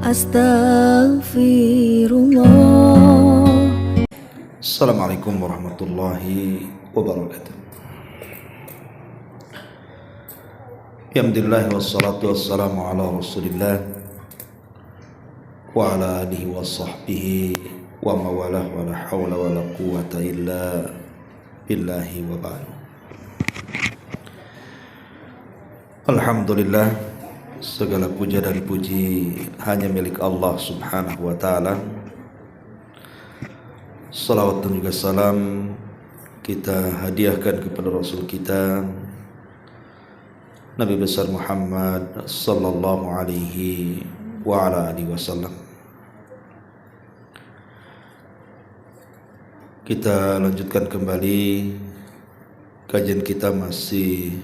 Astaghfirullah. Assalamualaikum warahmatullahi wabarakatuh. Alhamdulillah wassalatu wassalamu ala rasulillah wa ala alihi wa sahbihi wa mawalah wa la hawla wa la quwata illa billahi wa ba'du. Alhamdulillah, segala puja dan puji hanya milik Allah subhanahu wa ta'ala. Salawat dan juga salam kita hadiahkan kepada Rasul kita Nabi besar Muhammad sallallahu alaihi wa ala alihi wasallam. Kita lanjutkan kembali kajian kita, masih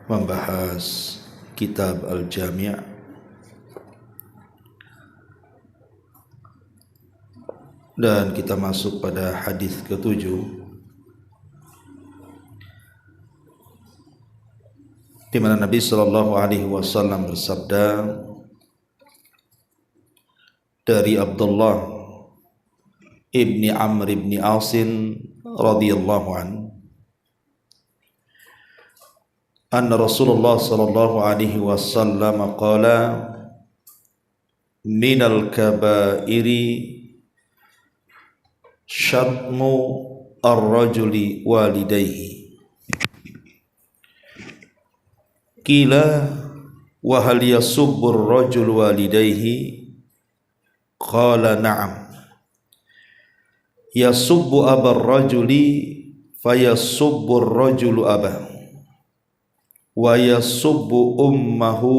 membahas kitab Al-Jami', dan kita masuk pada hadis ke-7 di mana Nabi sallallahu alaihi wasallam bersabda dari Abdullah ibni Amr ibni Asin radhiyallahu anhu, anna Rasulullah sallallahu alaihi wasallam qala minal kabairi syatmu ar-rajuli walidayhi. Qila wa hal yasubbu ar-rajulu walidayhi? Qala na'am. Yasubbu abar rajuli fayasubbu ar-rajulu abah wa yasubbu ummahu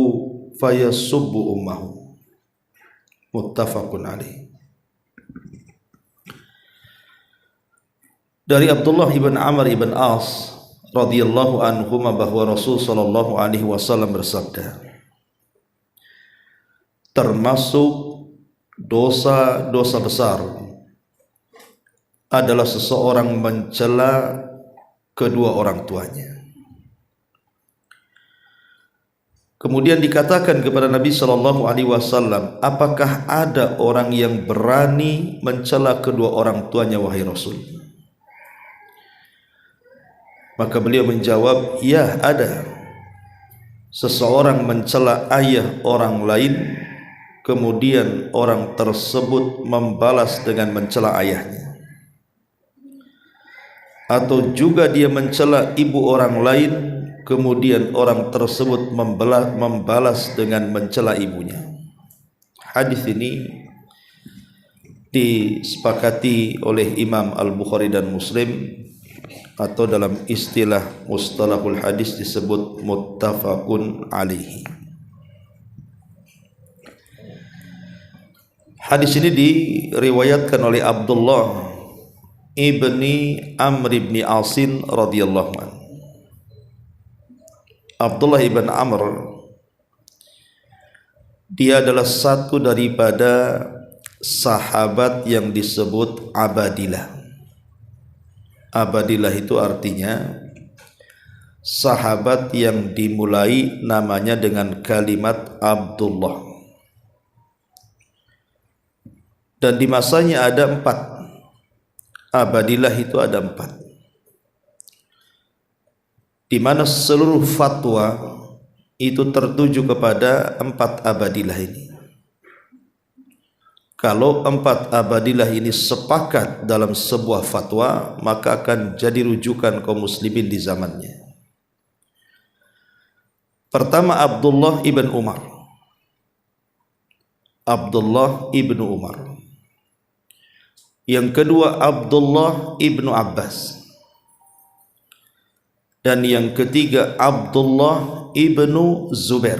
fayasubbu ummahu. Muttafaqun alaih. Dari Abdullah ibn Amr ibn As radhiyallahu anhuma bahwa Rasul sallallahu alaihi wasallam bersabda, termasuk dosa-dosa besar adalah seseorang mencela kedua orang tuanya. Kemudian dikatakan kepada Nabi sallallahu alaihi wasallam, apakah ada orang yang berani mencela kedua orang tuanya wahai Rasul? Maka beliau menjawab, ya ada. Seseorang mencela ayah orang lain, kemudian orang tersebut membalas dengan mencela ayahnya. Atau juga dia mencela ibu orang lain, kemudian orang tersebut membalas dengan mencela ibunya. Hadis ini disepakati oleh Imam Al-Bukhari dan Muslim, atau dalam istilah mustalahul hadis disebut muttafaqun alaihi. Hadis ini diriwayatkan oleh Abdullah ibni Amr ibni Asin radhiyallahu anhu. Abdullah ibn Amr, dia adalah satu daripada sahabat yang disebut Abadilah. Abadilah itu artinya sahabat yang dimulai namanya dengan kalimat Abdullah. Dan di masanya ada 4. Abadilah itu ada 4, di mana seluruh fatwa itu tertuju kepada 4 Abadilah ini. Kalau 4 Abadilah ini sepakat dalam sebuah fatwa, maka akan jadi rujukan kaum muslimin di zamannya. Pertama, Abdullah ibn Umar. Abdullah ibn Umar. Yang kedua, Abdullah ibn Abbas. Dan yang ketiga, Abdullah ibn Zubair.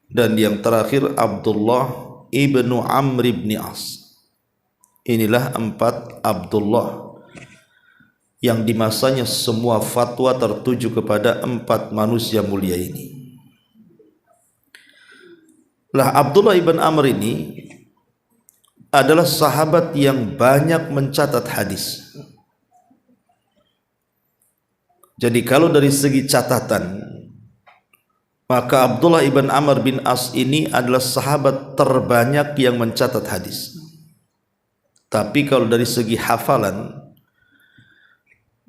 Dan yang terakhir, Abdullah ibnu Amr ibn As. Inilah 4 Abdullah yang di masanya semua fatwa tertuju kepada 4 manusia mulia ini. Lah, Abdullah ibn Amr ini adalah sahabat yang banyak mencatat hadis. Jadi kalau dari segi catatan, Maka Abdullah ibn Amr bin As ini adalah sahabat terbanyak yang mencatat hadis. Tapi kalau dari segi hafalan,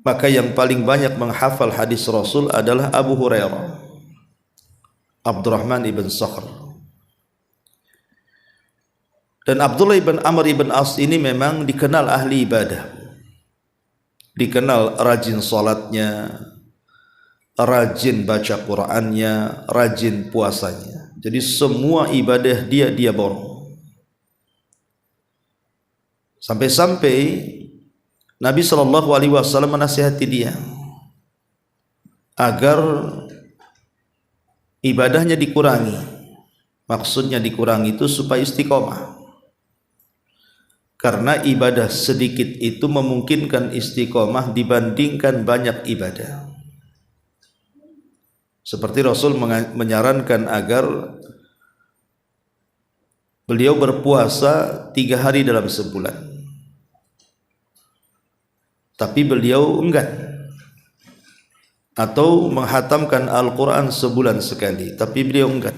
maka yang paling banyak menghafal hadis Rasul adalah Abu Hurairah, Abdurrahman ibn Sakhr. Dan Abdullah ibn Amr ibn As ini memang dikenal ahli ibadah, dikenal rajin salatnya, rajin baca Qur'annya, rajin puasanya. Jadi semua ibadah dia borong. Sampai-sampai Nabi SAW menasihati dia agar ibadahnya dikurangi. Maksudnya dikurangi itu supaya istiqomah. Karena ibadah sedikit itu memungkinkan istiqomah dibandingkan banyak ibadah. Seperti Rasul menyarankan agar beliau berpuasa 3 hari dalam sebulan, tapi beliau enggan. Atau menghatamkan Al-Quran sebulan sekali, tapi beliau enggan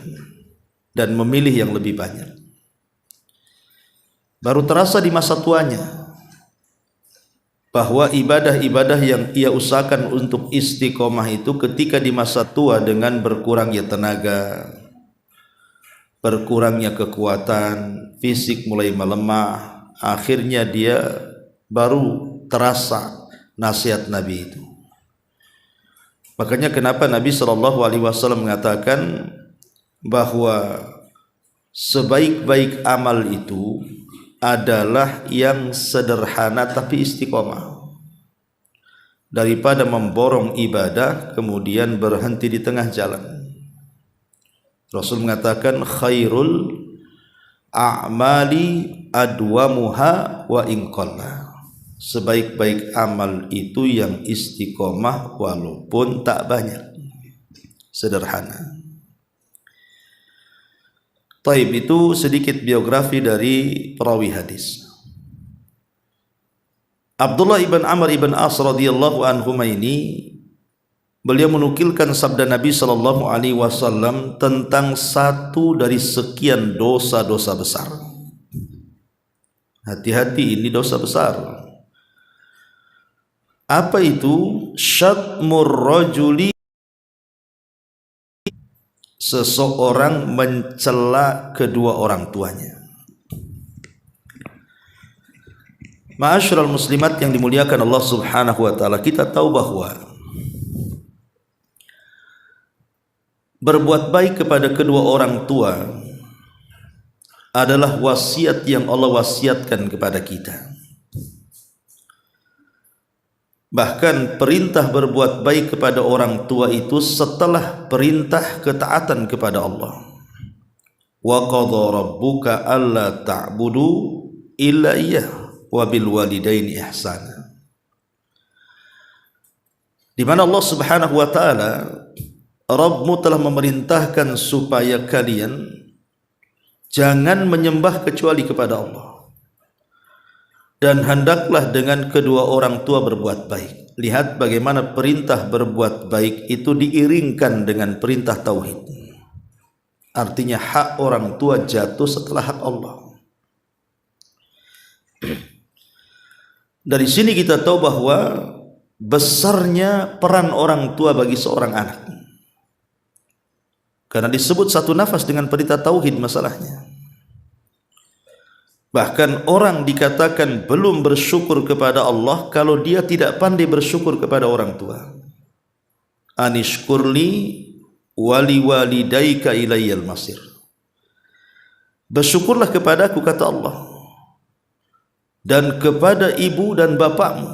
dan memilih yang lebih banyak. Baru terasa di masa tuanya bahwa ibadah-ibadah yang ia usahakan untuk istiqomah itu ketika di masa tua dengan berkurangnya tenaga, berkurangnya kekuatan, fisik mulai melemah, akhirnya dia baru terasa nasihat Nabi itu. Makanya kenapa Nabi SAW mengatakan bahwa sebaik-baik amal itu adalah yang sederhana tapi istiqomah, daripada memborong ibadah kemudian berhenti di tengah jalan. Rasul mengatakan khairul a'mali adwamuha wa in qalla. Sebaik-baik amal itu yang istiqomah walaupun tak banyak, sederhana. Taib, itu sedikit biografi dari perawi hadis. Abdullah ibn Amr ibn As radhiyallahu anhuma ini, beliau menukilkan sabda Nabi sallallahu alaihi wasallam tentang satu dari sekian dosa-dosa besar. Hati-hati, ini dosa besar. Apa itu? Syatmur rajuli, seseorang mencela kedua orang tuanya. Ma'asyiral muslimat yang dimuliakan Allah Subhanahu wa taala, kita tahu bahwa berbuat baik kepada kedua orang tua adalah wasiat yang Allah wasiatkan kepada kita. Bahkan perintah berbuat baik kepada orang tua itu setelah perintah ketaatan kepada Allah. Wa qadha rabbuka alla ta'budu illa iyyah wa bil walidaini ihsana. Di mana Allah Subhanahu wa taala, Rabbmu telah memerintahkan supaya kalian jangan menyembah kecuali kepada Allah, dan hendaklah dengan kedua orang tua berbuat baik. Lihat bagaimana perintah berbuat baik itu diiringkan dengan perintah tauhid. Artinya hak orang tua jatuh setelah hak Allah. Dari sini kita tahu bahwa besarnya peran orang tua bagi seorang anak. Karena disebut satu nafas dengan perintah tauhid masalahnya. Bahkan orang dikatakan belum bersyukur kepada Allah kalau dia tidak pandai bersyukur kepada orang tua. Anishkurli wali walidaika ilayyal masir. Bersyukurlah kepadaku, kata Allah, dan kepada ibu dan bapakmu.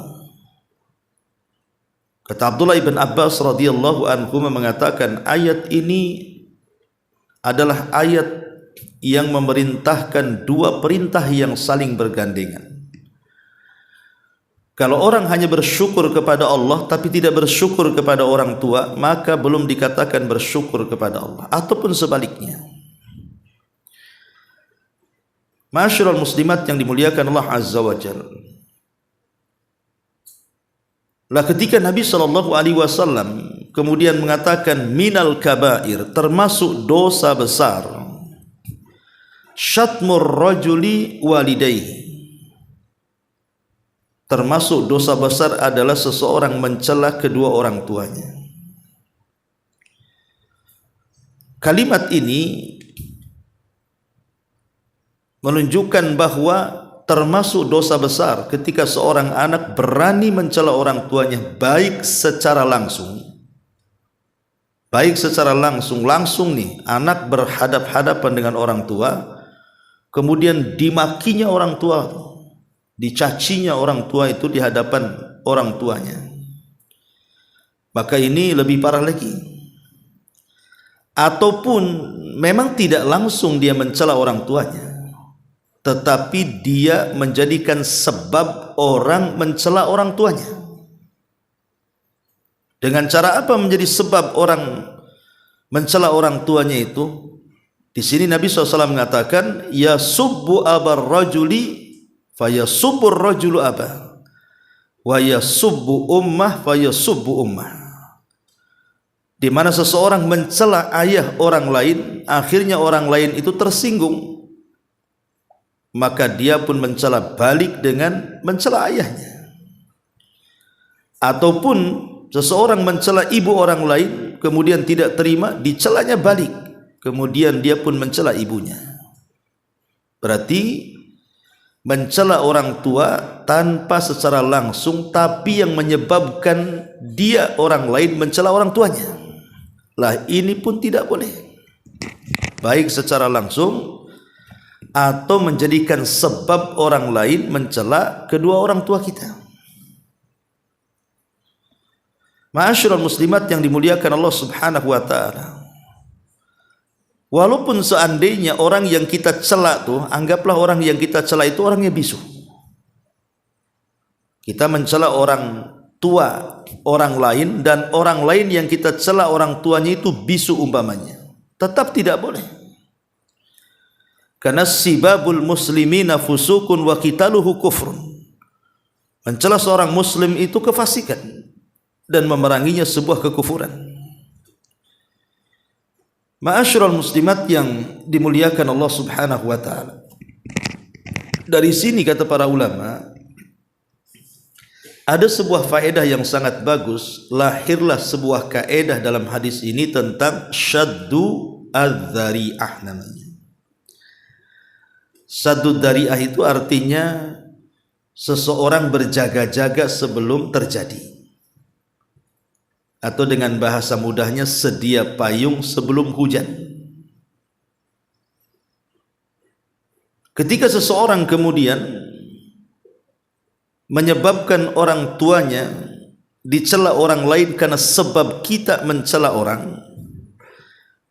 Kata Abdullah ibn Abbas radhiyallahu anhu mengatakan, ayat ini adalah ayat yang memerintahkan dua perintah yang saling bergandengan. Kalau orang hanya bersyukur kepada Allah tapi tidak bersyukur kepada orang tua, maka belum dikatakan bersyukur kepada Allah, ataupun sebaliknya. Ma'asyiral muslimat yang dimuliakan Allah Azza wa Jalla, lah ketika Nabi SAW kemudian mengatakan minal kabair, termasuk dosa besar, syatmur rajuli walidayhi, termasuk dosa besar adalah seseorang mencela kedua orang tuanya. Kalimat ini menunjukkan bahwa termasuk dosa besar ketika seorang anak berani mencela orang tuanya, baik secara langsung, langsung nih anak berhadap-hadapan dengan orang tua, kemudian dimakinya orang tua, dicacinya orang tua itu di hadapan orang tuanya, maka ini lebih parah lagi. Ataupun memang tidak langsung dia mencela orang tuanya, tetapi dia menjadikan sebab orang mencela orang tuanya. Dengan cara apa menjadi sebab orang mencela orang tuanya itu? Di sini Nabi SAW mengatakan, ya subbu abar rajuli fayasubbur rajulu abah, wa yasubbu ummah fayasubbu ummah. Di mana seseorang mencela ayah orang lain, akhirnya orang lain itu tersinggung, maka dia pun mencela balik dengan mencela ayahnya. Ataupun seseorang mencela ibu orang lain, kemudian tidak terima, dicelanya balik, kemudian dia pun mencela ibunya. Berarti mencela orang tua tanpa secara langsung, tapi yang menyebabkan dia orang lain mencela orang tuanya, lah ini pun tidak boleh, baik secara langsung atau menjadikan sebab orang lain mencela kedua orang tua kita. Ma'asyiral muslimat yang dimuliakan Allah Subhanahu wa taala, walaupun seandainya orang yang kita cela tuh, anggaplah orang yang kita cela itu orangnya bisu, kita mencela orang tua orang lain, dan orang lain yang kita cela orang tuanya itu bisu umpamanya, tetap tidak boleh. Karena sibabul muslimina fusukun wa qitaluhu kufrun. Mencela seorang muslim itu kefasikan dan memeranginya sebuah kekufuran. Ma'asyiral muslimat yang dimuliakan Allah Subhanahu wa taala. Dari sini kata para ulama, ada sebuah faedah yang sangat bagus, lahirlah sebuah kaedah dalam hadis ini tentang syaddu adz-dzari'ah namanya. Saddu dzari'ah itu artinya seseorang berjaga-jaga sebelum terjadi, atau dengan bahasa mudahnya sedia payung sebelum hujan. Ketika seseorang kemudian menyebabkan orang tuanya dicela orang lain karena sebab kita mencela orang,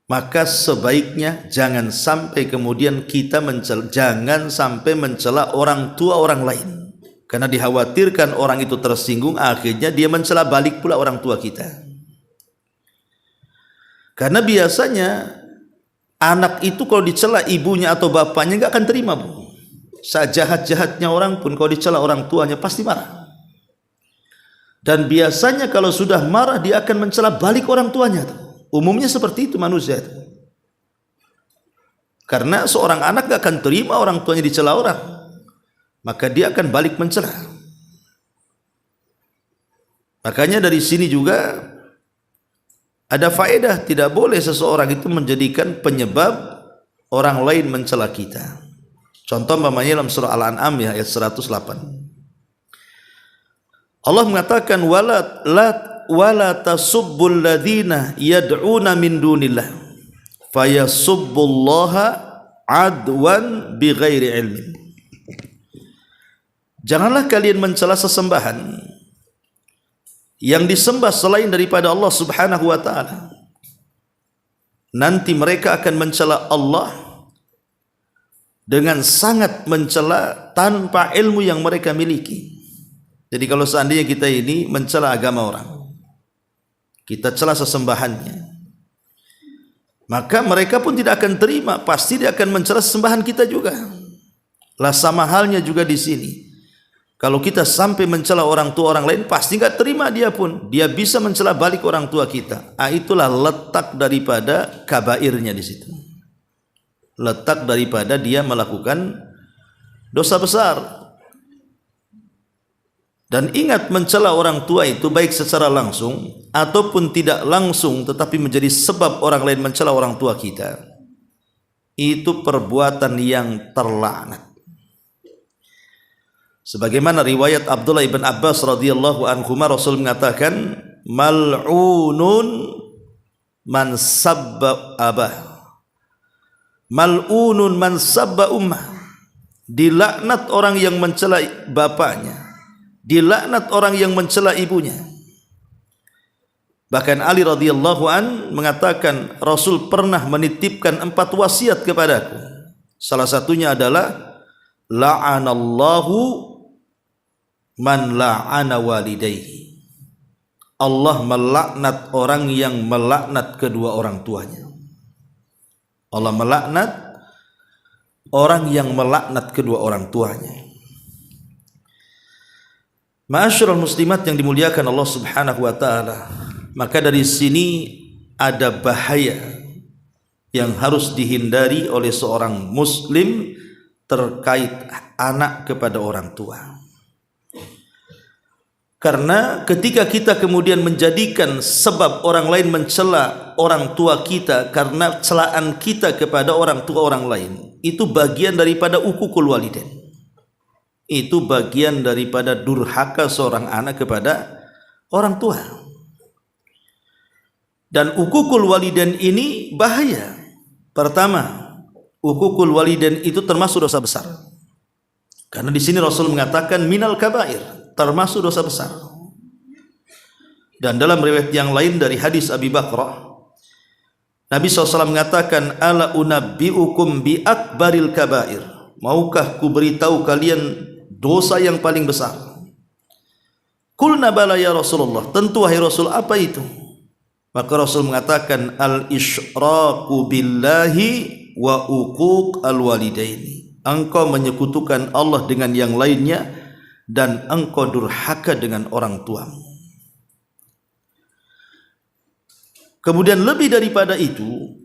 maka sebaiknya jangan sampai kemudian kita jangan sampai mencela orang tua orang lain, karena dikhawatirkan orang itu tersinggung, akhirnya dia mencela balik pula orang tua kita. Karena biasanya anak itu kalau dicela ibunya atau bapaknya nggak akan terima, Bu. Sejahat-jahatnya orang pun kalau dicela orang tuanya pasti marah. Dan biasanya kalau sudah marah dia akan mencela balik orang tuanya tuh. Umumnya seperti itu manusia itu. Karena seorang anak gak akan terima orang tuanya dicela orang, maka dia akan balik mencela. Makanya dari sini juga ada faedah, tidak boleh seseorang itu menjadikan penyebab orang lain mencela kita. Contoh umpamanya dalam surah Al-An'am ya, ayat 108. Allah mengatakan wala tasubbul ladzina yad'una min dunillah fayasubbullaha adwan bighairi ilmin. Janganlah kalian mencela sesembahan yang disembah selain daripada Allah Subhanahu wa taala. Nanti mereka akan mencela Allah dengan sangat mencela tanpa ilmu yang mereka miliki. Jadi kalau seandainya kita ini mencela agama orang, kita cela sesembahannya, maka mereka pun tidak akan terima, pasti dia akan mencela sesembahan kita juga. Lah sama halnya juga di sini. Kalau kita sampai mencela orang tua orang lain, pasti nggak terima dia pun. Dia bisa mencela balik orang tua kita. Itulah letak daripada kabairnya di situ. Letak daripada dia melakukan dosa besar. Dan ingat, mencela orang tua itu baik secara langsung ataupun tidak langsung, tetapi menjadi sebab orang lain mencela orang tua kita, itu perbuatan yang terlaknat. Sebagaimana riwayat Abdullah ibn Abbas radhiyallahu anhuma, Rasul mengatakan, mal'unun man sabba abah, mal'unun man sabba ummah. Dilaknat orang yang mencela bapaknya, dilaknat orang yang mencela ibunya. Bahkan Ali radhiyallahu an mengatakan, Rasul pernah menitipkan 4 wasiat kepadaku. Salah satunya adalah la'anallahu man la'ana walidayhi. Allah melaknat orang yang melaknat kedua orang tuanya. Allah melaknat orang yang melaknat kedua orang tuanya. Ma'asyiral muslimat yang dimuliakan Allah Subhanahu wa taala, maka dari sini ada bahaya yang harus dihindari oleh seorang muslim terkait anak kepada orang tua. Karena ketika kita kemudian menjadikan sebab orang lain mencela orang tua kita karena celaan kita kepada orang tua orang lain, itu bagian daripada uququl walidain. Itu bagian daripada durhaka seorang anak kepada orang tua. Dan uququl walidain ini bahaya. Pertama, uququl walidain itu termasuk dosa besar. Karena di sini Rasul mengatakan minal kabair, termasuk dosa besar. Dan dalam riwayat yang lain dari hadis Abi Bakrah, Nabi SAW mengatakan, ala unabbi'ukum bi akbaril kabair, maukah ku beritahu kalian dosa yang paling besar? Qulna bala ya Rasulullah, tentu wahai Rasul, apa itu? Maka Rasul mengatakan, al isyraku billahi wa uquq al walidaini, engkau menyekutukan Allah dengan yang lainnya dan engkau durhaka dengan orang tuamu. Kemudian lebih daripada itu,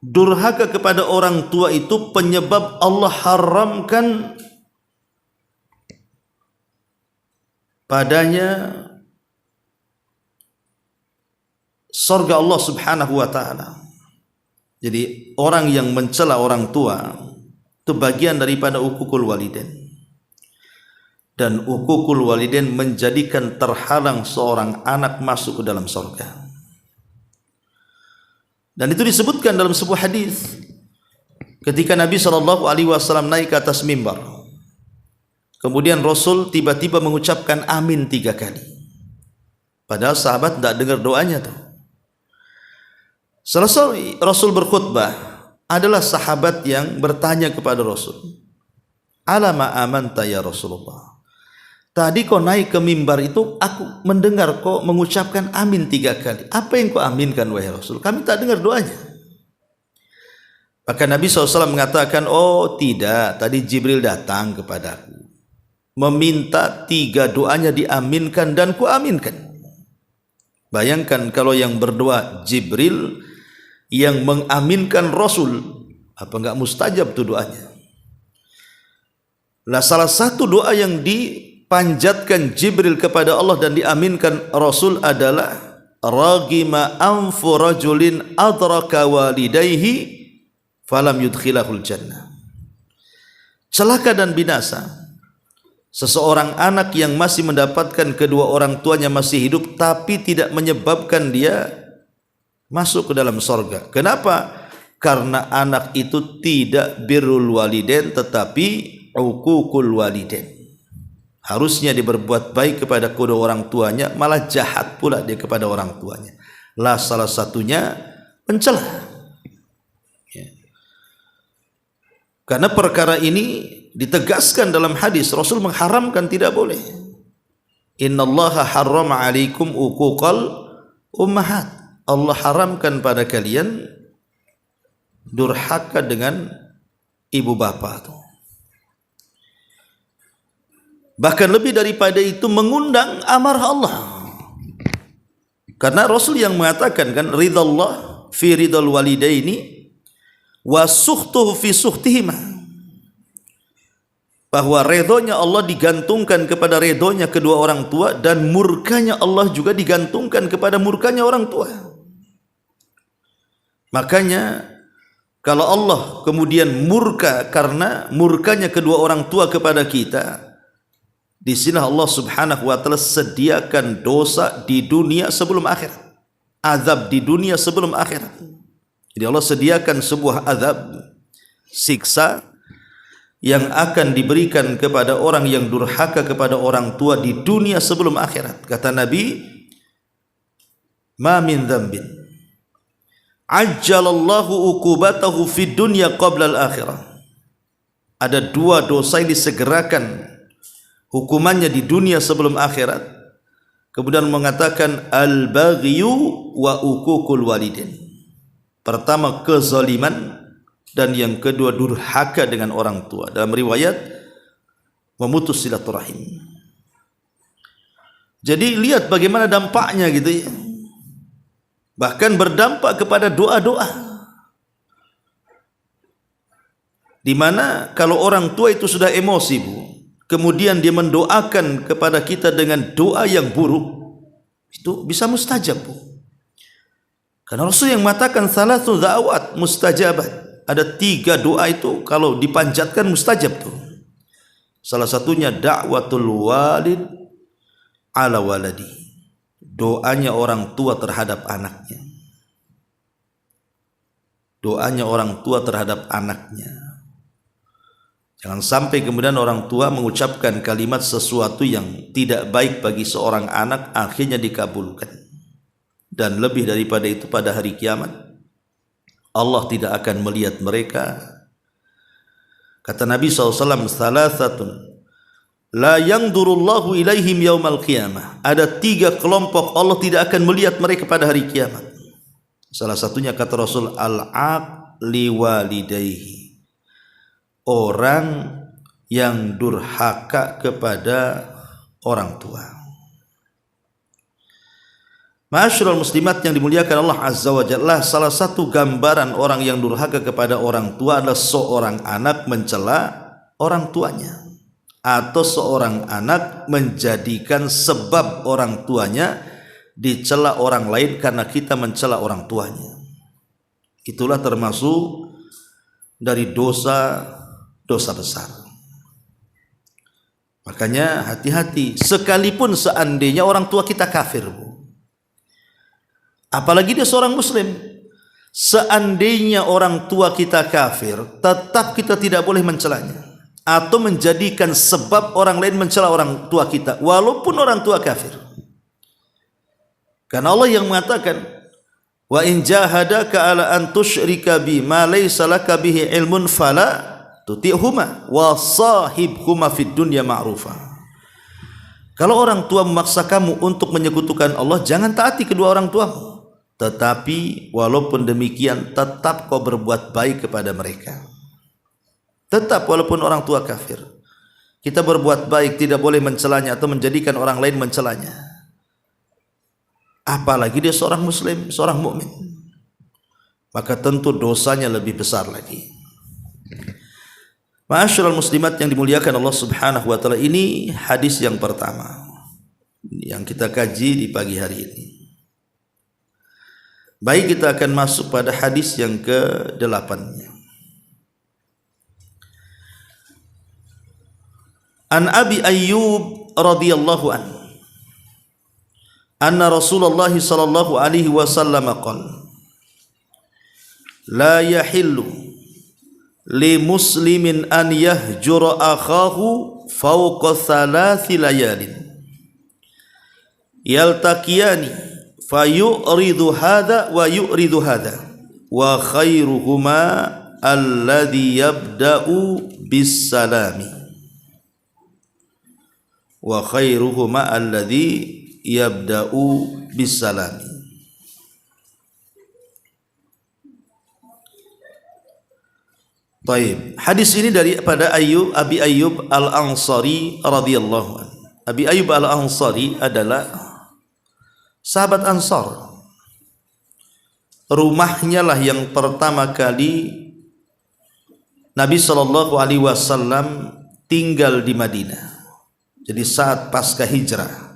durhaka kepada orang tua itu penyebab Allah haramkan padanya surga Allah Subhanahu wa taala. Jadi orang yang mencela orang tua itu bagian daripada uququl walidain. Dan uququl walidain menjadikan terhalang seorang anak masuk ke dalam surga. Dan itu disebutkan dalam sebuah hadis ketika Nabi SAW naik ke atas mimbar. Kemudian Rasul tiba-tiba mengucapkan amin 3 kali. Padahal sahabat tidak dengar doanya tuh. Selesai Rasul berkhutbah, adalah sahabat yang bertanya kepada Rasul, alama amanta ya Rasulullah, tadi kau naik ke mimbar itu aku mendengar kau mengucapkan amin 3 kali. Apa yang kau aminkan wahai Rasul? Kami tak dengar doanya. Maka Nabi SAW mengatakan, oh tidak, tadi Jibril datang kepadaku meminta 3 doanya diaminkan dan ku aminkan. Bayangkan kalau yang berdoa Jibril, yang mengaminkan Rasul, apa enggak mustajab tuh doanya? Nah, salah satu doa yang dipanjatkan Jibril kepada Allah dan diaminkan Rasul adalah ragima anfu rajulin adraka walidayhi falam yudkhilahul jannah. Celaka dan binasa seseorang anak yang masih mendapatkan kedua orang tuanya masih hidup tapi tidak menyebabkan dia masuk ke dalam surga. Kenapa? Karena anak itu tidak birrul walidain tetapi uququl walidain. Harusnya dia berbuat baik kepada kedua orang tuanya, malah jahat pula dia kepada orang tuanya. Lah salah satunya mencela. Karena perkara ini ditegaskan dalam hadis, Rasul mengharamkan, tidak boleh. Innallaha harrama alaikum uquqal ummahat. Allah haramkan pada kalian durhaka dengan ibu bapa. Bahkan lebih daripada itu mengundang amarah Allah. Karena Rasul yang mengatakan kan, ridallah fi ridal walidaini wa sukhtuhu fi sukhtihima, bahwa redhonya Allah digantungkan kepada redhonya kedua orang tua, dan murkanya Allah juga digantungkan kepada murkanya orang tua. Makanya kalau Allah kemudian murka karena murkanya kedua orang tua kepada kita, di sini Allah Subhanahu wa taala sediakan dosa di dunia sebelum akhirat, azab di dunia sebelum akhirat. Jadi Allah sediakan sebuah azab, siksa yang akan diberikan kepada orang yang durhaka kepada orang tua di dunia sebelum akhirat. Kata Nabi, ma min dzambin ajjalallahu uqubatahu fid dunya qabla al-akhirah. Ada dua dosa yang disegerakan hukumannya di dunia sebelum akhirat. Kemudian mengatakan al-baghyu wa uququl walidin. Pertama kezaliman, dan yang kedua durhaka dengan orang tua. Dalam riwayat memutus silaturahim. Jadi lihat bagaimana dampaknya gitu ya. Bahkan berdampak kepada doa-doa. Di mana kalau orang tua itu sudah emosi, Bu, kemudian dia mendoakan kepada kita dengan doa yang buruk, itu bisa mustajab, Bu. Karena Rasul yang mengatakan salatu da'awat mustajabat. Ada 3 doa itu kalau dipanjatkan mustajab tuh. Salah satunya da'watul walid ala waladi. Doanya orang tua terhadap anaknya. Doanya orang tua terhadap anaknya. Jangan sampai kemudian orang tua mengucapkan kalimat sesuatu yang tidak baik bagi seorang anak, akhirnya dikabulkan. Dan lebih daripada itu pada hari kiamat, Allah tidak akan melihat mereka. Kata Nabi SAW, salasatun la yangdurullahu ilaihim yaumal qiyamah. Ada 3 kelompok Allah tidak akan melihat mereka pada hari kiamat. Salah satunya kata Rasul, al-aqli walidayhi, orang yang durhaka kepada orang tua. Ma'asyiral muslimat yang dimuliakan Allah Azza wa Jalla, salah satu gambaran orang yang durhaka kepada orang tua adalah seorang anak mencela orang tuanya, atau seorang anak menjadikan sebab orang tuanya dicela orang lain karena kita mencela orang tuanya. Itulah termasuk dari dosa besar. Makanya hati-hati, sekalipun seandainya orang tua kita kafir, Bu, apalagi dia seorang muslim, seandainya orang tua kita kafir, tetap kita tidak boleh mencelanya atau menjadikan sebab orang lain mencela orang tua kita walaupun orang tua kafir. Karena Allah yang mengatakan, wa in jahadaka ala an tusyrika bi ma laysa laka bihi ilmun fala tuti'huma wa sahibhuma fid dunya ma'rufa. Kalau orang tua memaksa kamu untuk menyekutukan Allah, jangan taati kedua orang tuamu. Tetapi walaupun demikian, tetap kau berbuat baik kepada mereka. Tetap walaupun orang tua kafir, kita berbuat baik, tidak boleh mencelanya atau menjadikan orang lain mencelanya. Apalagi dia seorang muslim, seorang mukmin, maka tentu dosanya lebih besar lagi. Ma'asyiral muslimat yang dimuliakan Allah Subhanahu wa taala, ini hadis yang pertama yang kita kaji di pagi hari ini. Baik, kita akan masuk pada hadis yang ke-8-nya. An Abi Ayyub radhiyallahu anhu, anna Rasulullah sallallahu alaihi wasallam qala, la yahillu li muslimin an yahjura akhahu fawqa 3 layalin yaltaqiyani fayuridu hadha wa yuridu hadha wa khairuhuma alladhi yabda'u bis salami wa khairuhuma alladhi yabda'u bis salami. Taib. Hadis ini daripada Abi Ayyub Al-Ansari radhiyallahu anhu. Abi Ayyub Al-Ansari adalah sahabat Ansar. Rumahnya lah yang pertama kali Nabi sallallahu alaihi wasallam tinggal di Madinah. Jadi saat pasca hijrah.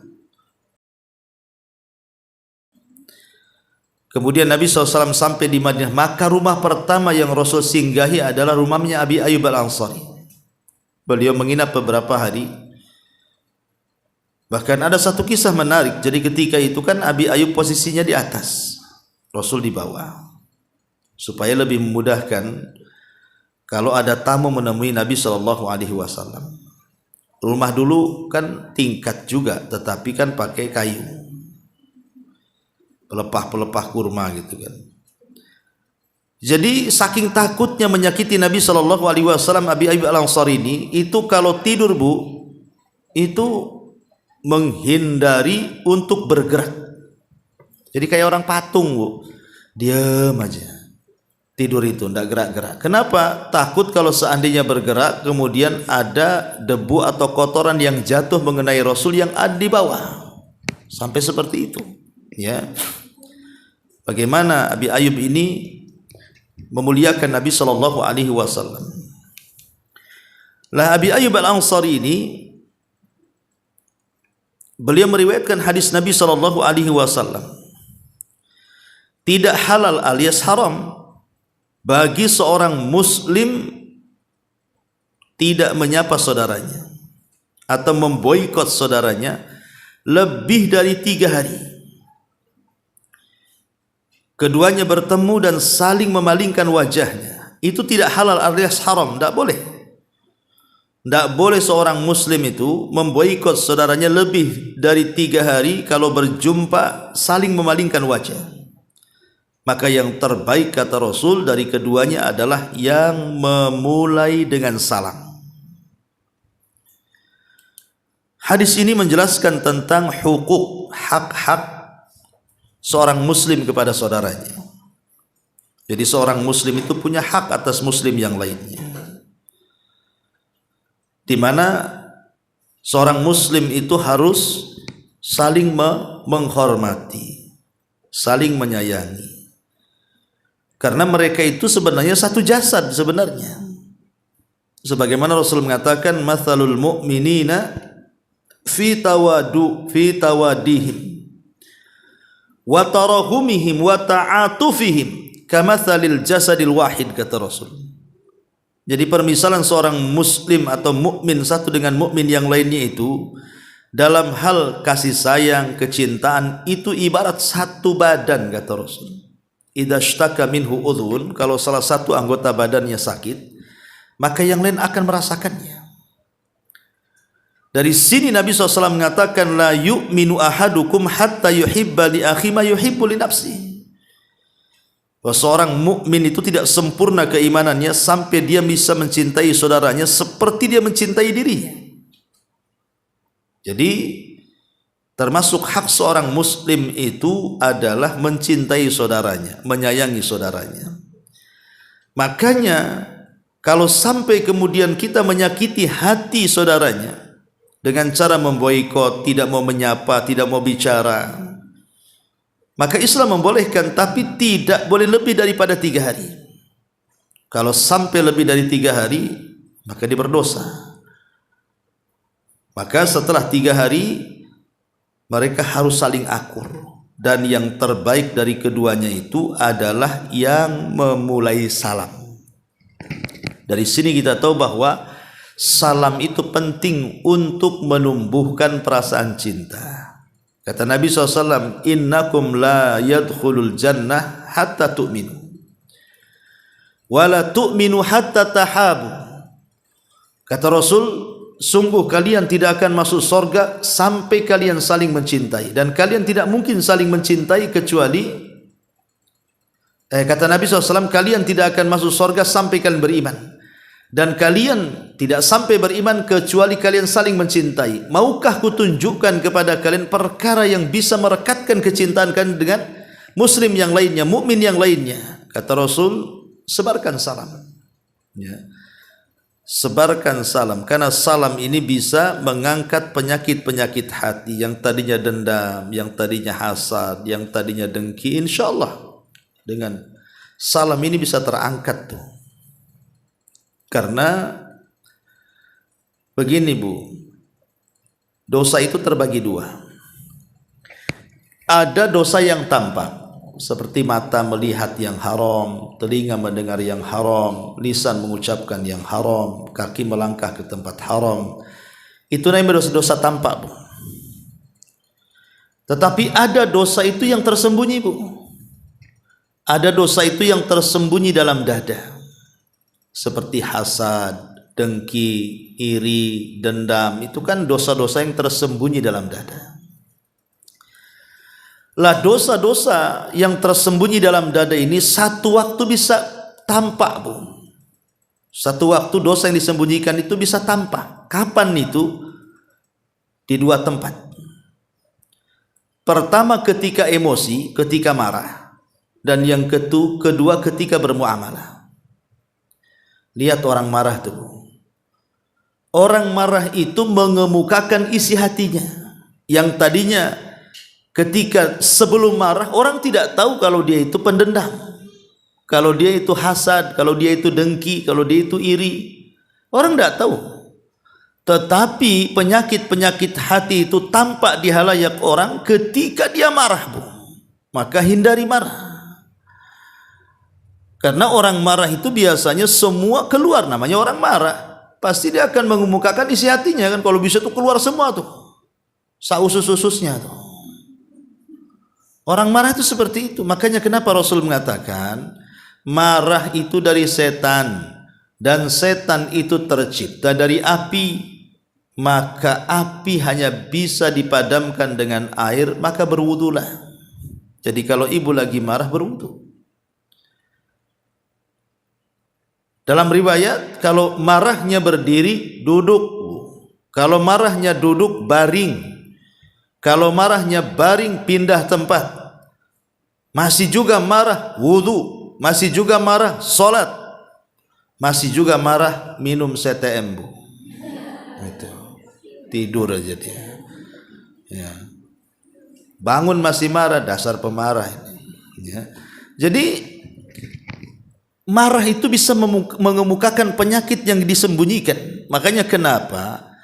Kemudian Nabi SAW sampai di Madinah, maka rumah pertama yang Rasul singgahi adalah rumahnya Abi Ayyub Al-Ansari. Beliau menginap beberapa hari. Bahkan ada satu kisah menarik. Jadi ketika itu kan Abi Ayyub posisinya di atas, Rasul di bawah, supaya lebih memudahkan kalau ada tamu menemui Nabi SAW. Rumah dulu kan tingkat juga, tetapi kan pakai kayu, pelepah-pelepah kurma gitu kan. Jadi saking takutnya menyakiti Nabi SAW, Abi Ayyub Al-Ansari ini itu kalau tidur Bu, itu menghindari untuk bergerak. Jadi kayak orang patung Bu, diam aja, tidur itu tidak gerak-gerak. Kenapa? Takut kalau seandainya bergerak kemudian ada debu atau kotoran yang jatuh mengenai Rasul yang ada di bawah. Sampai seperti itu ya. Bagaimana Abi Ayyub ini memuliakan Nabi sallallahu alaihi wasallam. Lah Abi Ayyub Al-Ansari ini beliau meriwayatkan hadis Nabi sallallahu alaihi wasallam. Tidak halal alias haram bagi seorang muslim tidak menyapa saudaranya atau memboikot saudaranya lebih dari 3 hari. Keduanya bertemu dan saling memalingkan wajahnya. Itu tidak halal alias haram, tidak boleh. Tidak boleh seorang muslim itu memboikot saudaranya lebih dari 3 hari kalau berjumpa saling memalingkan wajah. Maka yang terbaik kata Rasul dari keduanya adalah yang memulai dengan salam. Hadis ini menjelaskan tentang hukuk, hak-hak seorang muslim kepada saudaranya. Jadi seorang muslim itu punya hak atas muslim yang lainnya, di mana seorang muslim itu harus saling menghormati, saling menyayangi. Karena mereka itu sebenarnya satu jasad sebenarnya. Sebagaimana Rasul mengatakan, "Matsalul mu'minina fi tawadihim wa tarahumihim wa ta'atufihim kamatsalil jasadil wahid," kata Rasul. Jadi permisalan seorang muslim atau mukmin satu dengan mukmin yang lainnya itu dalam hal kasih sayang, kecintaan itu ibarat satu badan, kata Rasul. Idza ishtaka minhu udhun, kalau salah satu anggota badannya sakit, maka yang lain akan merasakannya. Dari sini Nabi SAW mengatakan, la yu'minu ahadukum hatta yuhibba li akhi ma yuhibbu li nafsihi. Bahwa seorang mukmin itu tidak sempurna keimanannya sampai dia bisa mencintai saudaranya seperti dia mencintai dirinya. Jadi termasuk hak seorang muslim itu adalah mencintai saudaranya, menyayangi saudaranya. Makanya kalau sampai kemudian kita menyakiti hati saudaranya dengan cara memboikot, tidak mau menyapa, tidak mau bicara, maka Islam membolehkan, tapi tidak boleh lebih daripada 3 hari. Kalau sampai lebih dari 3 hari, maka dia berdosa. Maka setelah 3 hari mereka harus saling akur, dan yang terbaik dari keduanya itu adalah yang memulai salam. Dari sini kita tahu bahwa salam itu penting untuk menumbuhkan perasaan cinta. Kata Nabi SAW, innakum la yadkhulul jannah hatta tu'minu wa la tu'minu hatta tahabu. Kata Rasul, sungguh kalian tidak akan masuk surga sampai kalian saling mencintai, dan kalian tidak mungkin saling mencintai kecuali kata Nabi SAW, kalian tidak akan masuk surga sampai kalian beriman, dan kalian tidak sampai beriman kecuali kalian saling mencintai. Maukah kutunjukkan kepada kalian perkara yang bisa merekatkan kecintaan kalian dengan muslim yang lainnya, mukmin yang lainnya? Kata Rasul, sebarkan salam. Ya. Sebarkan salam, karena salam ini bisa mengangkat penyakit-penyakit hati yang tadinya dendam, yang tadinya hasad, yang tadinya dengki. Insya Allah dengan salam ini bisa terangkat tuh. Karena begini Bu, dosa itu terbagi dua. Ada dosa yang tampak, seperti mata melihat yang haram, telinga mendengar yang haram, lisan mengucapkan yang haram, kaki melangkah ke tempat haram. Itu namanya dosa-dosa tampak, Bu. Tetapi ada dosa itu yang tersembunyi, Bu. Ada dosa itu yang tersembunyi dalam dada, seperti hasad, dengki, iri, dendam. Itu kan dosa-dosa yang tersembunyi dalam dada. Lah dosa-dosa yang tersembunyi dalam dada ini satu waktu bisa tampak, Bu. Satu waktu dosa yang disembunyikan itu bisa tampak. Kapan itu? Di dua tempat. Pertama ketika emosi, ketika marah. Dan yang kedua ketika bermuamalah. Lihat orang marah tuh, Bu. Orang marah itu mengemukakan isi hatinya. Yang tadinya ketika sebelum marah, orang tidak tahu kalau dia itu pendendam, kalau dia itu hasad, kalau dia itu dengki, kalau dia itu iri. Orang tidak tahu. Tetapi penyakit-penyakit hati itu tampak di halayak orang ketika dia marah, Bu. Maka hindari marah. Karena orang marah itu biasanya semua keluar, namanya orang marah. Pasti dia akan mengemukakan isi hatinya kan, kalau bisa tuh keluar semua tuh. Sausus-ususnya tuh. Orang marah itu seperti itu. Makanya kenapa Rasul mengatakan marah itu dari setan, dan setan itu tercipta dari api. Maka api hanya bisa dipadamkan dengan air, maka berwudulah. Jadi kalau ibu lagi marah, berwudu. Dalam riwayat, kalau marahnya berdiri, duduk. Kalau marahnya duduk, baring. Kalau marahnya baring, pindah tempat. Masih juga marah, wudu. Masih juga marah, sholat. Masih juga marah, minum CTM, Bu. Itu. Tidur aja dia. Ya. Bangun masih marah, dasar pemarah ini. Ya. Jadi marah itu bisa mengemukakan penyakit yang disembunyikan. Makanya kenapa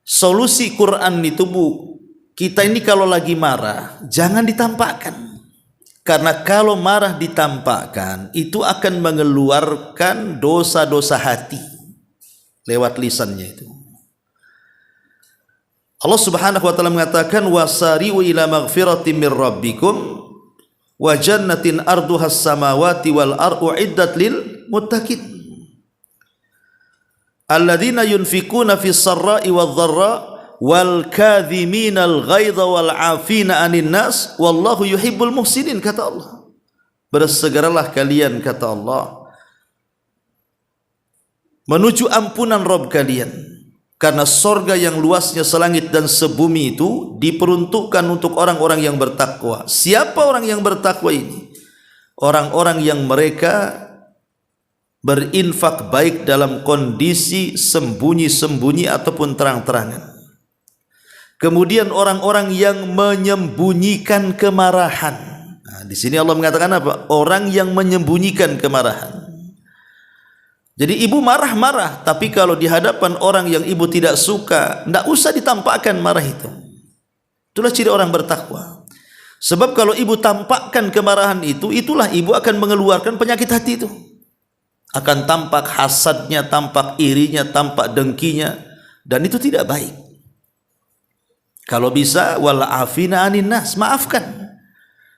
solusi Quran itu, Bu, kita ini kalau lagi marah jangan ditampakkan. Karena kalau marah ditampakkan, itu akan mengeluarkan dosa-dosa hati lewat lisannya itu. Allah Subhanahu wa taala mengatakan wasari'u ila maghfiratin mir rabbikum wa jannatin arduhas samawati wal ardu iddat lil muttaqin alladzina yunfikuna fis sarra'i wadh dharra wal kadhiminal ghaidha wal 'afina 'anil nas wallahu yuhibbul muhsinin, kata Allah. Bersegeralah kalian, kata Allah, menuju ampunan Rabb kalian, karena sorga yang luasnya selangit dan sebumi itu diperuntukkan untuk orang-orang yang bertakwa. Siapa orang yang bertakwa ini? Orang-orang yang mereka berinfak baik dalam kondisi sembunyi-sembunyi ataupun terang-terangan. Kemudian orang-orang yang menyembunyikan kemarahan. Nah, di sini Allah mengatakan apa? Orang yang menyembunyikan kemarahan. Jadi ibu marah-marah, tapi kalau di hadapan orang yang ibu tidak suka, tidak usah ditampakkan marah itu. Itulah ciri orang bertakwa. Sebab kalau ibu tampakkan kemarahan itu, itulah ibu akan mengeluarkan penyakit hati itu. Akan tampak hasadnya, tampak irinya, tampak dengkinya, dan itu tidak baik. Kalau bisa wal afina 'anin nas, maafkan.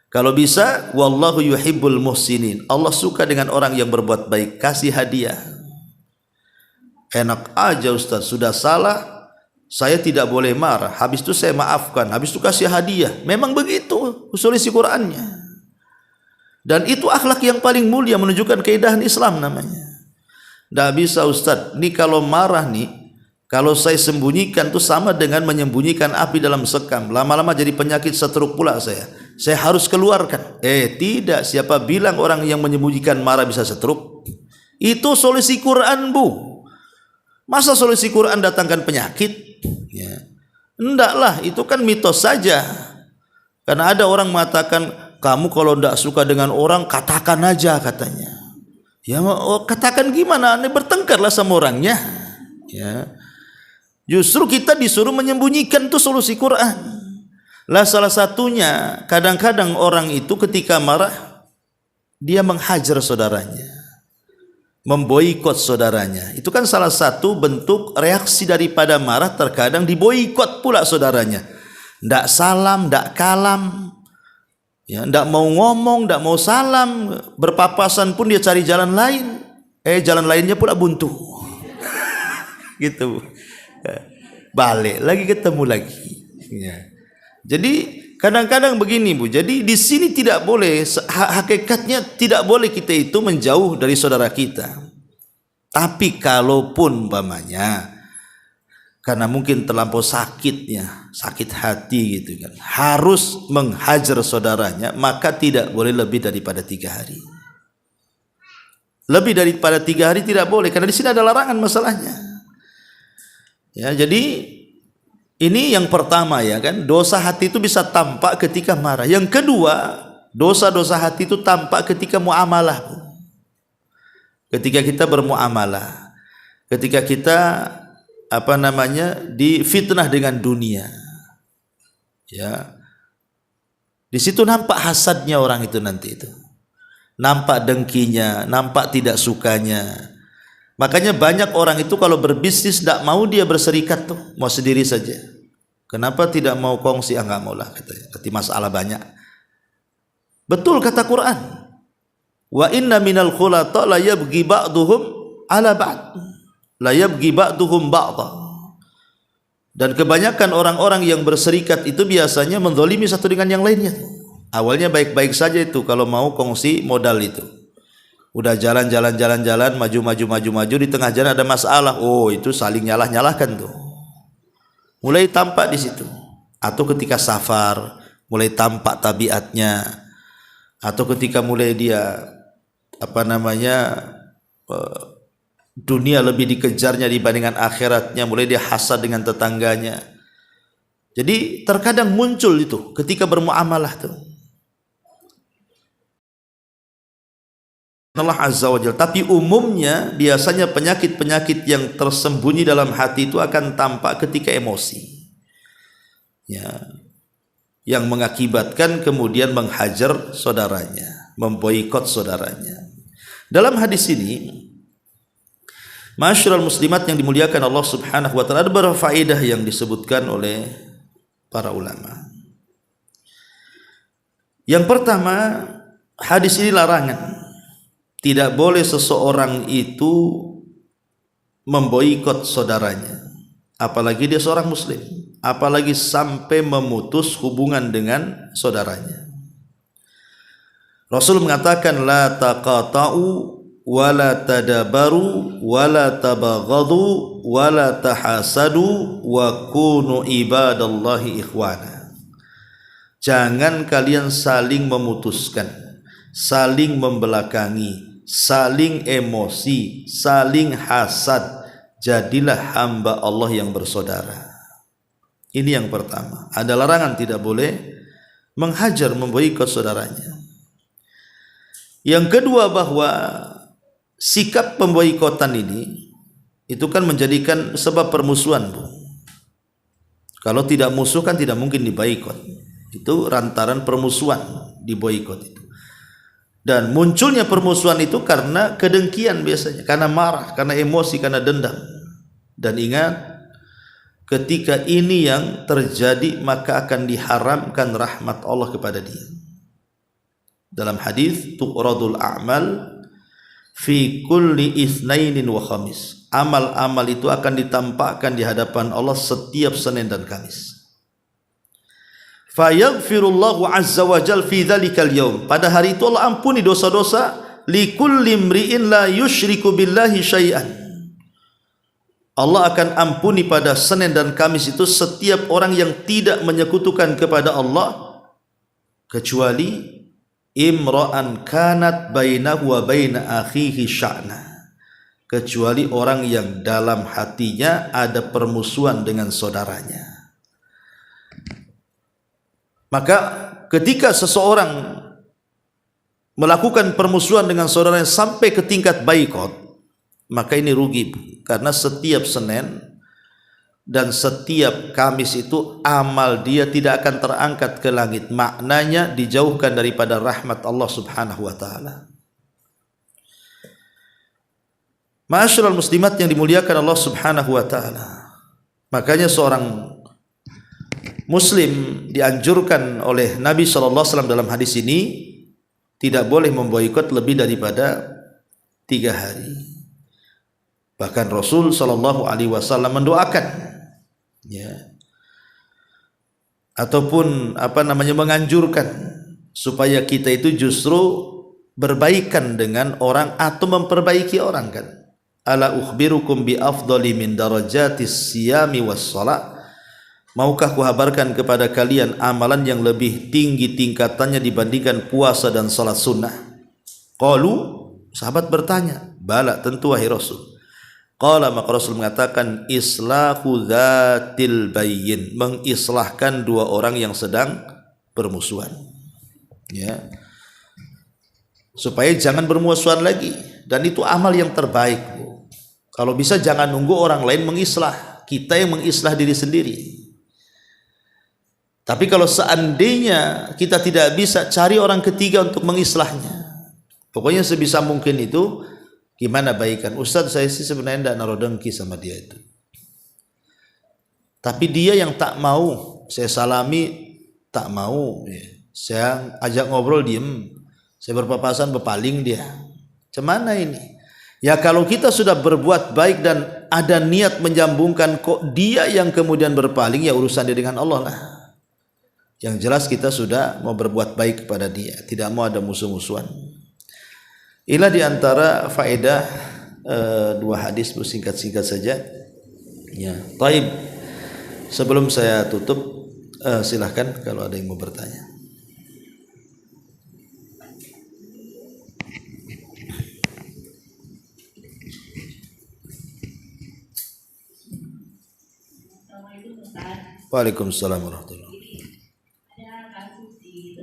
Kalau bisa wallahu yuhibbul muhsinin, Allah suka dengan orang yang berbuat baik, kasih hadiah. Enak aja Ustaz, sudah salah saya tidak boleh marah, habis itu saya maafkan, habis itu kasih hadiah. Memang begitu usul isi Qur'annya. Dan itu akhlak yang paling mulia, menunjukkan keindahan Islam namanya. Tidak bisa Ustaz, ini kalau marah nih, kalau saya sembunyikan itu sama dengan menyembunyikan api dalam sekam. Lama-lama jadi penyakit stroke pula saya. Saya harus keluarkan. Tidak, siapa bilang orang yang menyembunyikan marah bisa stroke? Itu solusi Quran, Bu. Masa solusi Quran datangkan penyakit? Ya. Endaklah, itu kan mitos saja. Karena ada orang mengatakan, kamu kalau tidak suka dengan orang, katakan aja katanya. Ya, katakan gimana? Bertengkarlah sama orangnya. Ya. Justru kita disuruh menyembunyikan itu solusi Quran. Lah salah satunya, kadang-kadang orang itu ketika marah, dia menghajar saudaranya, memboikot saudaranya. Itu kan salah satu bentuk reaksi daripada marah, terkadang diboikot pula saudaranya. Ndak salam, ndak kalam, ya, ndak mau ngomong, ndak mau salam, berpapasan pun dia cari jalan lain. Jalan lainnya pula buntu. Gitu. Balik lagi, ketemu lagi. Ya. Jadi kadang-kadang begini, Bu. Jadi di sini tidak boleh, hakikatnya tidak boleh kita itu menjauh dari saudara kita. Tapi kalaupun umpamanya karena mungkin terlampau sakitnya, sakit hati gitu kan, harus menghajar saudaranya, maka tidak boleh lebih daripada 3 hari. Lebih daripada 3 hari tidak boleh, karena di sini ada larangan masalahnya. Ya, jadi ini yang pertama, ya kan, dosa hati itu bisa tampak ketika marah. Yang kedua, dosa-dosa hati itu tampak ketika muamalah. Ketika kita bermuamalah, ketika kita difitnah dengan dunia. Ya. Di situ nampak hasadnya orang itu nanti itu. Nampak dengkinya, nampak tidak sukanya. Makanya banyak orang itu kalau berbisnis tidak mau dia berserikat tuh, mau sendiri saja. Kenapa tidak mau kongsi? Enggak mau lah katanya. Berarti masalah banyak. Betul kata Quran. Wa inna minal khulata la yabghi ba'duhum ala ba'd. La yabghi ba'duhum ba'da. Dan kebanyakan orang-orang yang berserikat itu biasanya menzalimi satu dengan yang lainnya. Awalnya baik-baik saja itu kalau mau kongsi modal itu. Udah jalan-jalan, maju, di tengah jalan ada masalah. Oh, itu saling nyalah-nyalahkan tuh. Mulai tampak di situ. Atau ketika safar, mulai tampak tabiatnya. Atau ketika mulai dia dunia lebih dikejarnya dibandingkan akhiratnya, mulai dia hasad dengan tetangganya. Jadi terkadang muncul itu ketika bermuamalah tuh. Allah Azza wa Jalla. Tapi umumnya biasanya penyakit-penyakit yang tersembunyi dalam hati itu akan tampak ketika emosi, ya, yang mengakibatkan kemudian menghajar saudaranya, memboikot saudaranya. Dalam hadis ini, ma'asyiral muslimat yang dimuliakan Allah Subhanahu wa taala, ada beberapa faedah yang disebutkan oleh para ulama. Yang pertama, hadis ini larangan. Tidak boleh seseorang itu memboikot saudaranya, apalagi dia seorang muslim, apalagi sampai memutus hubungan dengan saudaranya. Rasul mengatakan, la taqata'u wa la tadabaru wa la tabaghadu wa la tahasadu wa kunu ibadallahi ikhwana. Jangan kalian saling memutuskan, saling membelakangi, saling emosi, saling hasad. Jadilah hamba Allah yang bersaudara. Ini yang pertama. Ada larangan, tidak boleh menghajar, memboikot saudaranya. Yang kedua, bahwa sikap pemboikotan ini itu kan menjadikan sebab permusuhan, Bu. Kalau tidak musuh kan tidak mungkin diboikot. Itu rantaran permusuhan, diboikot itu. Dan munculnya permusuhan itu karena kedengkian biasanya, karena marah, karena emosi, karena dendam. Dan ingat, ketika ini yang terjadi maka akan diharamkan rahmat Allah kepada dia. Dalam hadis, tu'radul a'mal fi kulli itsnainin wa khamis. Amal-amal itu akan ditampakkan di hadapan Allah setiap Senin dan Kamis. Fayaghfirullahu azza wa jal fi dzalikal yaum. Pada hari itu Allah ampuni dosa-dosa likulli imri'in la yusyriku billahi syai'an. Allah akan ampuni pada Senin dan Kamis itu setiap orang yang tidak menyekutukan kepada Allah, kecuali imra'an kanat bainahu wa baina akhihi sya'na. kecuali orang yang dalam hatinya ada permusuhan dengan saudaranya. Maka ketika seseorang melakukan permusuhan dengan saudaranya sampai ke tingkat baikot, maka ini rugi, karena setiap Senin dan setiap Kamis itu amal dia tidak akan terangkat ke langit. Maknanya dijauhkan daripada rahmat Allah Subhanahu wa taala. Ma'asyiral muslimat yang dimuliakan Allah Subhanahu wa taala. Makanya seorang muslim dianjurkan oleh Nabi sallallahu alaihi wasallam dalam hadis ini tidak boleh memboikot lebih daripada 3 hari. Bahkan Rasul sallallahu alaihi wasallam mendoakan, ya, ataupun menganjurkan supaya kita itu justru berbaikan dengan orang atau memperbaiki orang, kan. Ala ukhbirukum bi afdali min darajatis siyami was shalah. Maukah kuhabarkan kepada kalian amalan yang lebih tinggi tingkatannya dibandingkan puasa dan salat sunnah? Qalu, sahabat bertanya, bala, tentu wahai Rasul. Qala, maka Rasul mengatakan, islahu dzatil bayyin, mengislahkan 2 orang yang sedang bermusuhan, ya, supaya jangan bermusuhan lagi. Dan itu amal yang terbaik, Bu. Kalau bisa jangan nunggu orang lain mengislah, kita yang mengislah diri sendiri. Tapi kalau seandainya kita tidak bisa, cari orang ketiga untuk mengislahnya. Pokoknya sebisa mungkin itu gimana baikan. Ustadz, saya sih sebenarnya tidak naruh dengki sama dia itu, tapi dia yang tak mau saya salami, tak mau, ya. Saya ajak ngobrol diem, saya berpapasan berpaling dia. Cemana ini? Ya kalau kita sudah berbuat baik dan ada niat menyambungkan, kok dia yang kemudian berpaling, ya urusan dia dengan Allah lah. Yang jelas kita sudah mau berbuat baik kepada dia, tidak mau ada musuh-musuhan. Inilah diantara faedah 2 hadis, bersingkat-singkat saja. Ya, taib. Sebelum saya tutup, silahkan kalau ada yang mau bertanya. Waalaikumsalam warahmatullahi wabarakatuh.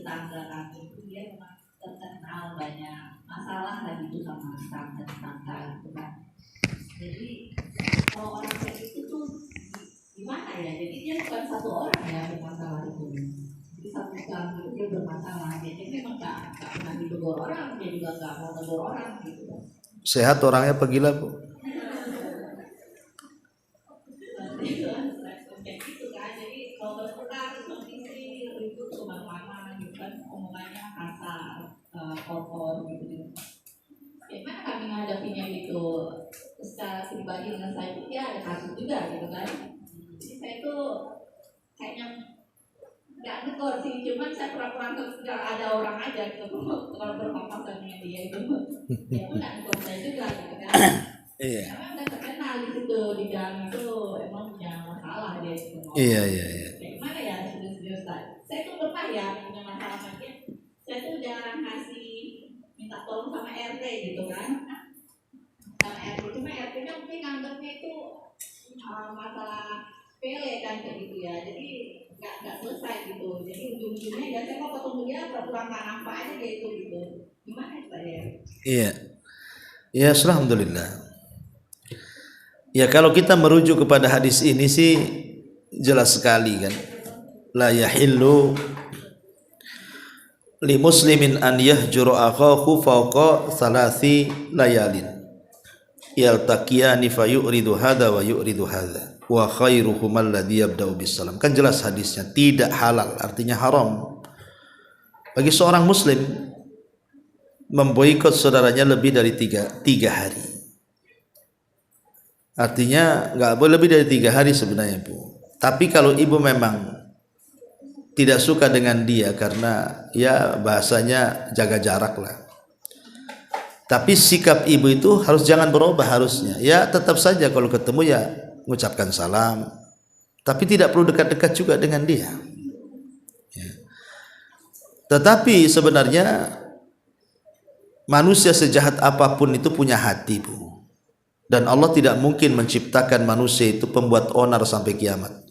Tetangga kami itu dia memang terkenal banyak masalah lagi itu sama tetangga itu kan. Jadi kalau orang kayak itu tuh gimana ya? Jadi dia bukan satu orang ya bermasalah itu. Jadi satu gang itu dia bermasalah. Jadi memang gak pernah ditegur orang, dia juga gak mau tegur orang gitu. Sehat orangnya apa gila, Bu? Kayak gitu kan. Jadi kalau berputar kondisi itu kemana-mana gitu kan, omongannya kasar, kotor gitu. Gimana kami menghadapinya gitu? Secara pribadi dengan saya itu ya ada kasus juga gitu kan. Jadi saya itu kayaknya nggak ngekor sih, cuman saya pura-pura nggak ada orang aja gitu kalau berpapasan dengan dia itu. Ya udah ngekor saya juga gitu kan. Iya. Karena udah terkenal di situ, di gang itu emang punya masalah dia gitu. Iya. Gimana ya serius-serius saya tuh pernah ya punya masalah macam, saya tuh jarang kasih minta tolong sama RT gitu kan. Sama RT, cuma RT-nya mungkin nganggapnya itu masalah pele kan kayak gitu ya. Jadi nggak selesai gitu. Jadi ujung-ujungnya ya saya mau ketemu dia pura-pura nggak nampak aja gitu. Gimana ya? Iya. Ya, alhamdulillah. Ya kalau kita merujuk kepada hadis ini sih jelas sekali kan. La yahillu li muslimin an yahjuru akhahu fawqa 3 layalin yaltaqiyani fayuridu hadha wa yuridu hadha wa khairuhum alladhi yabda'u bis salam. Kan jelas hadisnya, tidak halal, artinya haram bagi seorang muslim memboikot saudaranya lebih dari 3 hari. Artinya nggak boleh lebih dari 3 hari sebenarnya, Bu. Tapi kalau ibu memang tidak suka dengan dia karena ya bahasanya jaga jarak lah, tapi sikap ibu itu harus jangan berubah harusnya. Ya tetap saja kalau ketemu ya mengucapkan salam, tapi tidak perlu dekat-dekat juga dengan dia. Ya. Tetapi sebenarnya manusia sejahat apapun itu punya hati, Bu. Dan Allah tidak mungkin menciptakan manusia itu pembuat onar sampai kiamat.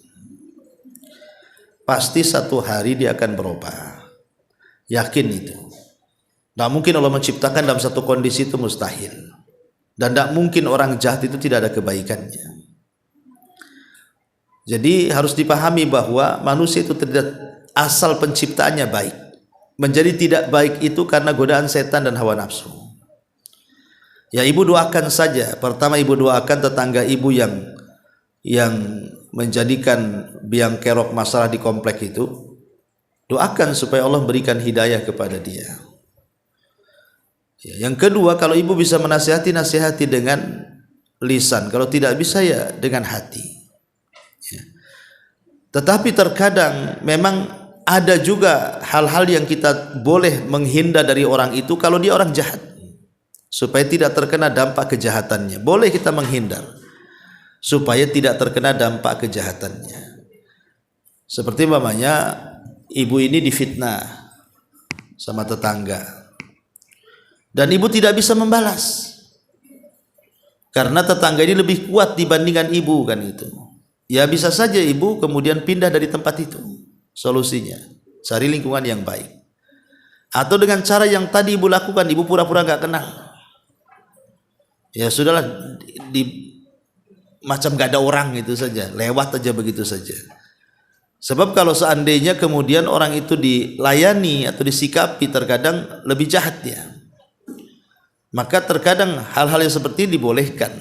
Pasti satu hari dia akan berubah. Yakin itu. Tidak mungkin Allah menciptakan dalam satu kondisi, itu mustahil. Dan tidak mungkin orang jahat itu tidak ada kebaikannya. Jadi harus dipahami bahwa manusia itu tidak asal penciptaannya baik. Menjadi tidak baik itu karena godaan setan dan hawa nafsu. Ya, ibu doakan saja. Pertama, ibu doakan tetangga ibu yang menjadikan biang kerok masalah di komplek itu. Doakan supaya Allah berikan hidayah kepada dia. Ya, yang kedua, kalau ibu bisa menasihati, nasihati dengan lisan. Kalau tidak bisa, ya dengan hati. Ya. Tetapi terkadang memang ada juga hal-hal yang kita boleh menghindar dari orang itu kalau dia orang jahat. Supaya tidak terkena dampak kejahatannya. Boleh kita menghindar supaya tidak terkena dampak kejahatannya. Seperti umpamanya ibu ini difitnah sama tetangga dan ibu tidak bisa membalas karena tetangga ini lebih kuat dibandingkan ibu, kan itu. Ya bisa saja ibu kemudian pindah dari tempat itu. Solusinya cari lingkungan yang baik. Atau dengan cara yang tadi ibu lakukan, ibu pura-pura gak kenal. Ya sudahlah, macam gak ada orang itu saja, lewat aja begitu saja. Sebab kalau seandainya kemudian orang itu dilayani atau disikapi, terkadang lebih jahat dia. Maka terkadang hal-hal yang seperti ini dibolehkan.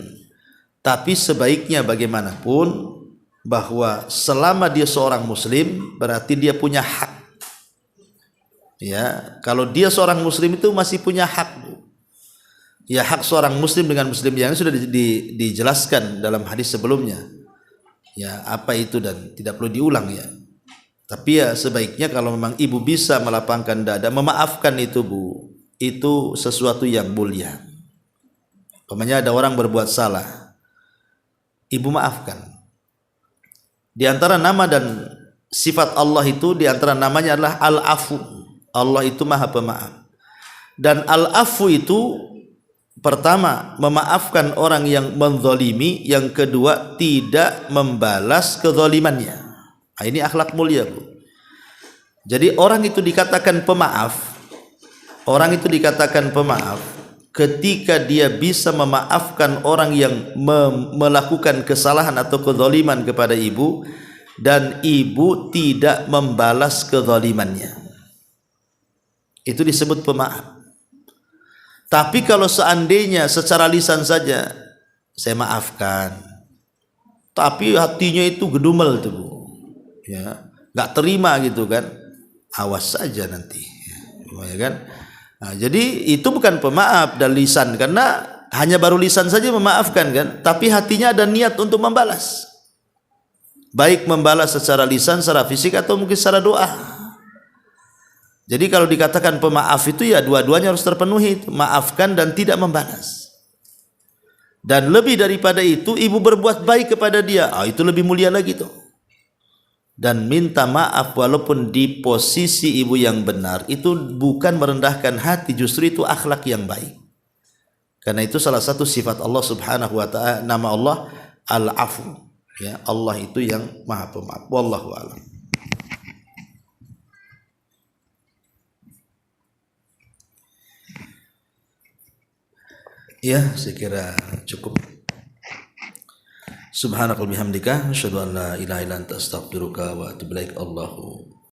Tapi sebaiknya bagaimanapun, bahwa selama dia seorang muslim berarti dia punya hak. Ya, kalau dia seorang muslim itu masih punya hak. Ya, hak seorang muslim dengan muslim yang sudah dijelaskan dalam hadis sebelumnya. Ya, apa itu dan tidak perlu diulang ya. Tapi ya sebaiknya kalau memang ibu bisa melapangkan dada, memaafkan itu bu, itu sesuatu yang mulia. Umpamanya ada orang berbuat salah, ibu maafkan. Di antara nama dan sifat Allah itu, di antara namanya adalah Al-Afu. Allah itu Maha Pemaaf. Dan Al-Afu itu pertama, memaafkan orang yang menzalimi. Yang kedua, tidak membalas kezalimannya. Nah, ini akhlak mulia bu. Jadi orang itu dikatakan pemaaf. Orang itu dikatakan pemaaf ketika dia bisa memaafkan orang yang melakukan kesalahan atau kezaliman kepada ibu, dan ibu tidak membalas kezalimannya. Itu disebut pemaaf. Tapi kalau seandainya secara lisan saja saya maafkan, tapi hatinya itu gedumel tuh bu, ya nggak terima gitu kan, awas saja nanti, ya kan. Nah, jadi itu bukan pemaaf dan lisan, karena hanya baru lisan saja memaafkan kan, tapi hatinya ada niat untuk membalas, baik membalas secara lisan, secara fisik atau mungkin secara doa. Jadi kalau dikatakan pemaaf itu ya dua-duanya harus terpenuhi, maafkan dan tidak membalas. Dan lebih daripada itu, ibu berbuat baik kepada dia, itu lebih mulia lagi tuh. Dan minta maaf walaupun di posisi ibu yang benar, itu bukan merendahkan hati, justru itu akhlak yang baik. Karena itu salah satu sifat Allah Subhanahu wa taala, nama Allah Al-Afu. Ya, Allah itu yang Maha Pemaaf. Wallahu a'lam. Ya, saya kira cukup. Subhanakallahumma bihamdika asyhadu an la ilaha illa anta astaghfiruka wa atubu ilaik. Allahu